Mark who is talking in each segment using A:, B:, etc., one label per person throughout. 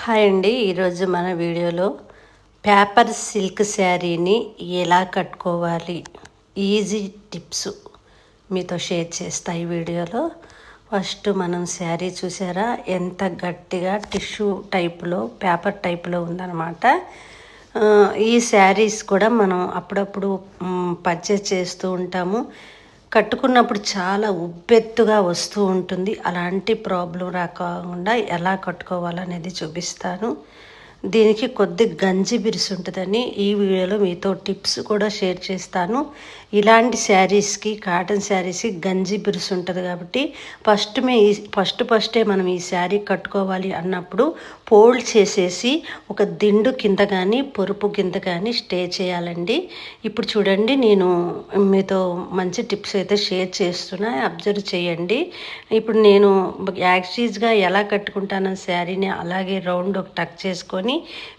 A: Hi అండి. ఈరోజు మన వీడియోలో పేపర్ సిల్క్ శారీని ఎలా కట్టుకోవాలి ఈజీ టిప్స్ మీతో షేర్ చేస్తా ఈ వీడియోలో. ఫస్ట్ మనం శారీ చూసారా, ఎంత గట్టిగా టిష్యూ టైప్లో పేపర్ టైప్లో ఉందన్నమాట. ఈ శారీస్ కూడా మనం అప్పుడప్పుడు పర్చేస్ చేస్తూ ఉంటాము. కట్టుకున్నప్పుడు చాలా ఉబ్బెత్తుగా వస్తూ ఉంటుంది. అలాంటి ప్రాబ్లం రాకుండా ఎలా కట్టుకోవాలనేది చూపిస్తాను. దీనికి కొద్ది గంజి బిరుసు ఉంటుందని ఈ వీడియోలో మీతో టిప్స్ కూడా షేర్ చేస్తాను. ఇలాంటి శారీస్కి, కాటన్ శారీస్కి గంజి బిరుసు ఉంటుంది కాబట్టి ఫస్టే మనం ఈ శారీ కట్టుకోవాలి అన్నప్పుడు ఫోల్డ్ చేసేసి ఒక దిండు కింద కానీ పొరుపు కింద కానీ స్టే చేయాలండి. ఇప్పుడు చూడండి, నేను మీతో మంచి టిప్స్ అయితే షేర్ చేస్తున్నా, అబ్జర్వ్ చేయండి. ఇప్పుడు నేను యాక్సిస్గా ఎలా కట్టుకుంటాను శారీని అలాగే రౌండ్ ఒక టక్ చేసుకొని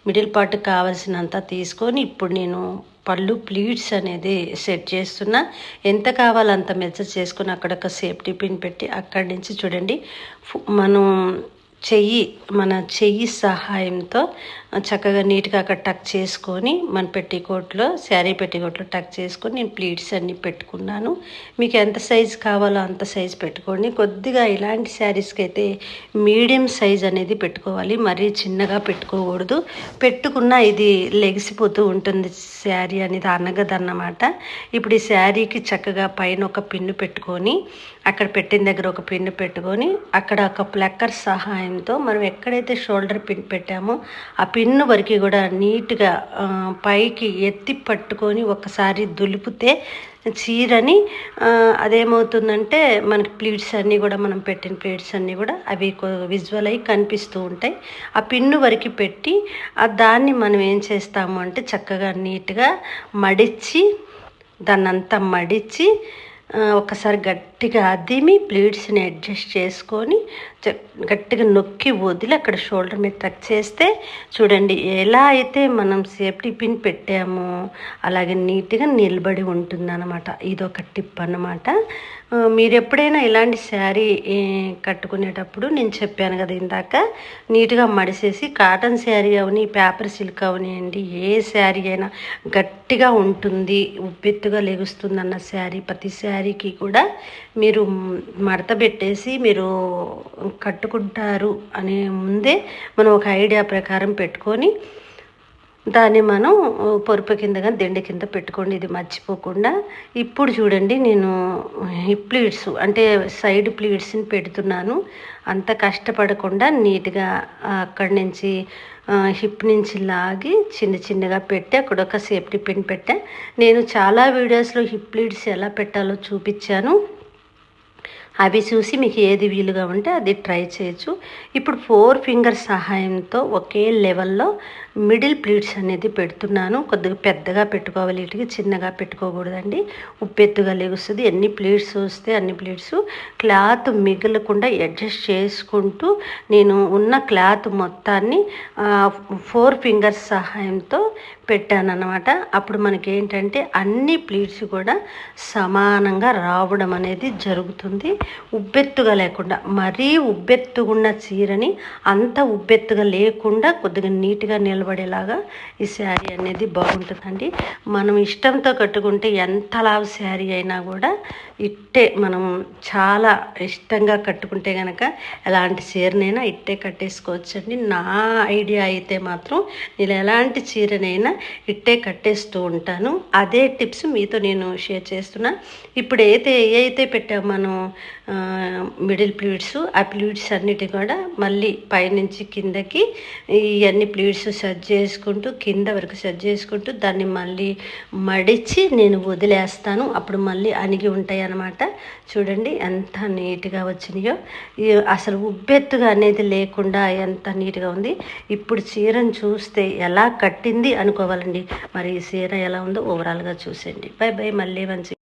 A: మిడిల్ పార్ట్ కావాల్సినంత తీసుకొని ఇప్పుడు నేను పళ్ళు ప్లీట్స్ అనేది సెట్ చేస్తున్నా. ఎంత కావాలో అంత మెజర్ చేసుకుని అక్కడ ఒక సేఫ్టీ పిన్ పెట్టి అక్కడి నుంచి చూడండి మన చెయ్యి సహాయంతో చక్కగా నీట్గా అక్కడ టక్ చేసుకొని మన పెట్టికోట్లో, శారీ పెట్టికోట్లో టక్ చేసుకొని నేను ప్లీట్స్ అన్నీ పెట్టుకున్నాను. మీకు ఎంత సైజ్ కావాలో అంత సైజ్ పెట్టుకోండి. కొద్దిగా ఇలాంటి శారీస్కి అయితే మీడియం సైజ్ అనేది పెట్టుకోవాలి, మరీ చిన్నగా పెట్టుకోకూడదు. పెట్టుకున్నా ఇది లెగిసిపోతూ ఉంటుంది శారీ అనేది, అనగదన్నమాట. ఇప్పుడు ఈ శారీకి చక్కగా పైన ఒక పిన్ను పెట్టుకొని అక్కడ పెట్టిన దగ్గర ఒక పిన్ను పెట్టుకొని అక్కడ ఒక ప్లక్కర్ సహాయంతో మనం ఎక్కడైతే షోల్డర్ పిన్ పెట్టామో ఆ పిన్ను వరకు కూడా నీట్గా పైకి ఎత్తి పట్టుకొని ఒకసారి దులిపితే చీరని అదేమవుతుందంటే మనకి ప్లీట్స్ అన్నీ కూడా, మనం పెట్టిన ప్లీట్స్ అన్నీ కూడా అవి విజువల్ అయ్యి కనిపిస్తూ ఉంటాయి. ఆ పిన్ను వరకు పెట్టి దాన్ని మనం ఏం చేస్తాము అంటే చక్కగా నీట్గా దాన్నంతా మడిచి ఒకసారి గట్టిగా అదిమి ప్లీట్స్ని అడ్జస్ట్ చేసుకొని గట్టిగా నొక్కి వదిలి అక్కడ షోల్డర్ మీద టక్ చేస్తే చూడండి, ఎలా అయితే మనం సేఫ్టీ పిన్ పెట్టామో అలాగే నీట్గా నిలబడి ఉంటుంది అన్నమాట. ఇదొక టిప్ అన్నమాట. మీరు ఎప్పుడైనా ఇలాంటి శారీ కట్టుకునేటప్పుడు నేను చెప్పాను కదా ఇందాక, నీట్గా మడిసేసి, కాటన్ శారీ అవని పేపర్ సిల్క్ అవనియండి, ఏ శారీ అయినా గట్టిగా ఉంటుంది, ఉబ్బెత్తుగా లెగుస్తుంది అన్న శారీ ప్రతి శారీకి కూడా మీరు మడత పెట్టేసి మీరు కట్టుకుంటారు అనే ముందే మనం ఒక ఐడియా ప్రకారం పెట్టుకొని దాన్ని మనం పొరుపు కిందగా దిండు కింద పెట్టుకోండి, ఇది మర్చిపోకుండా. ఇప్పుడు చూడండి, నేను హిప్ ప్లీట్స్ అంటే సైడ్ ప్లీట్స్ని పెడుతున్నాను. అంత కష్టపడకుండా నీట్గా అక్కడి నుంచి హిప్ నుంచి లాగి చిన్నగా పెట్టి అక్కడ ఒక సేఫ్టీ పిన్ పెట్టా. నేను చాలా వీడియోస్లో హిప్ ప్లీట్స్ ఎలా పెట్టాలో చూపించాను. అవి చూసి మీకు ఏది వీలుగా ఉంటే అది ట్రై చేయొచ్చు. ఇప్పుడు 4 ఫింగర్స్ సహాయంతో ఒకే లెవెల్లో మిడిల్ ప్లీట్స్ అనేది పెడుతున్నాను. కొద్దిగా పెద్దగా పెట్టుకోవాలి, వీటికి చిన్నగా పెట్టుకోకూడదండి, ఉబ్బెత్తుగా లెగుస్తుంది. ఎన్ని ప్లీట్స్ వస్తే అన్ని ప్లీట్స్ క్లాత్ మిగలకుండా అడ్జస్ట్ చేసుకుంటూ నేను ఉన్న క్లాత్ మొత్తాన్ని 4 ఫింగర్స్ సహాయంతో పెట్టానన్నమాట. అప్పుడు మనకి ఏంటంటే అన్ని ప్లీట్స్ కూడా సమానంగా రావడం అనేది జరుగుతుంది, ఉబ్బెత్తుగా లేకుండా. మరీ ఉబ్బెత్తుగా ఉన్న చీరని అంత ఉబ్బెత్తుగా లేకుండా కొద్దిగా నీట్గా నిలబడేలాగా ఈ శారీ అనేది బాగుంటుందండి. మనం ఇష్టంతో కట్టుకుంటే ఎంత లావు శారీ అయినా కూడా మనం చాలా ఇష్టంగా కట్టుకుంటే కనుక ఎలాంటి చీరనైనా కట్టేసుకోవచ్చండి. నా ఐడియా అయితే మాత్రం నేను ఎలాంటి చీరనైనా కట్టేస్తూ ఉంటాను. అదే టిప్స్ మీతో నేను షేర్ చేస్తున్నా. ఇప్పుడు ఏ పెట్టాము మనం మిడిల్ ప్లీట్స్, ఆ ప్లీట్స్ అన్నిటి కూడా మళ్ళీ పైనుంచి కిందకి ఇవన్నీ ప్లీట్స్ సెట్ చేసుకుంటూ కింద వరకు సెట్ చేసుకుంటూ దాన్ని మళ్ళీ మడిచి నేను వదిలేస్తాను. అప్పుడు మళ్ళీ అణిగి ఉంటాయి అన్నమాట. చూడండి ఎంత నీట్గా వచ్చినాయో, అసలు ఉబ్బెత్తుగా అనేది లేకుండా ఎంత నీట్గా ఉంది. ఇప్పుడు చీరను చూస్తే ఎలా కట్టింది అనుకోవాలండి. మరి ఈ చీర ఎలా ఉందో ఓవరాల్గా చూసేయండి. బై బై, మళ్ళీ మంచి